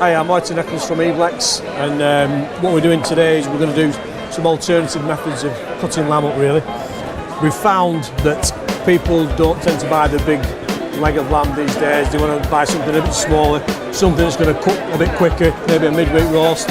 Hi, I'm Eccles from EBLEX, and what we're doing today is we're going to do some alternative methods of cutting lamb up, really. We've found that people don't tend to buy the big leg of lamb these days. They want to buy something a bit smaller, something that's going to cook a bit quicker, maybe a midweek roast.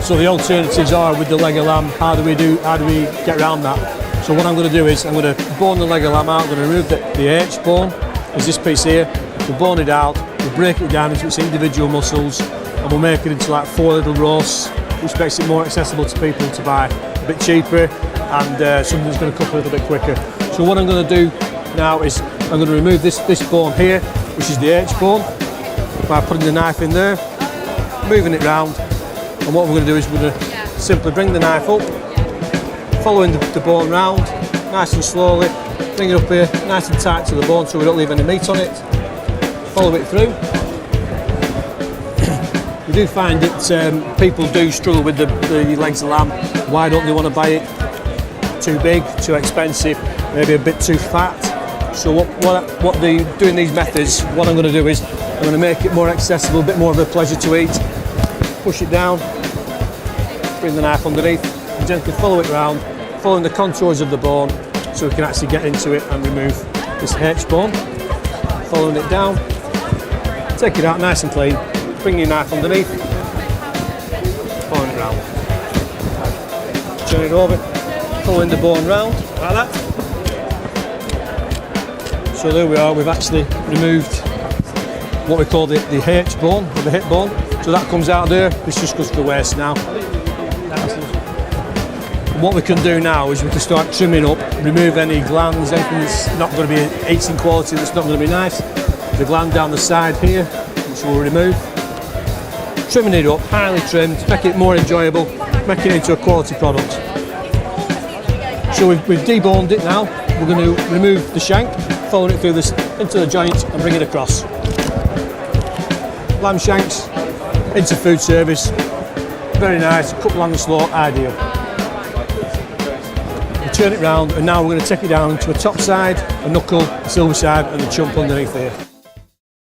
So the alternatives are with the leg of lamb. How do we get around that? So what I'm going to do is I'm going to bone the leg of lamb out. I'm going to remove the H bone, there's this piece here. We'll bone it out, we'll break it down into its individual muscles, and we'll make it into like 4 little roasts, which makes it more accessible to people to buy a bit cheaper and something that's going to cook a little bit quicker. So what I'm going to do now is I'm going to remove this bone here, which is the H bone, by putting the knife in there, moving it round, and what we're going to do is we're going to simply bring the knife up, following the bone round, nice and slowly, bring it up here, nice and tight to the bone so we don't leave any meat on it, follow it through. We do find that people do struggle with the legs of lamb. Why don't they want to buy it too big, too expensive, maybe a bit too fat? So what they doing these methods, what I'm going to do is I'm going to make it more accessible, a bit more of a pleasure to eat. Push it down, bring the knife underneath, and gently follow it round, following the contours of the bone so we can actually get into it and remove this H bone. Following it down, take it out nice and clean, bring your knife underneath, following it round. Turn it over, following the bone round, like that. So there we are, we've actually removed what we call the H bone, or the hip bone. So that comes out there, this just goes to the waist now. What we can do now is we can start trimming up, remove any glands, anything that's not going to be eating quality, that's not going to be nice. The gland down the side here, which we'll remove. Trimming it up, highly trimmed, make it more enjoyable, make it into a quality product. So we've deboned it now. We're going to remove the shank, following it through this into the joint and bring it across. Lamb shanks into food service, very nice, cooked long and slow, ideal. We turn it round and now we're going to take it down to a top side, a knuckle, a silver side and a chump underneath here.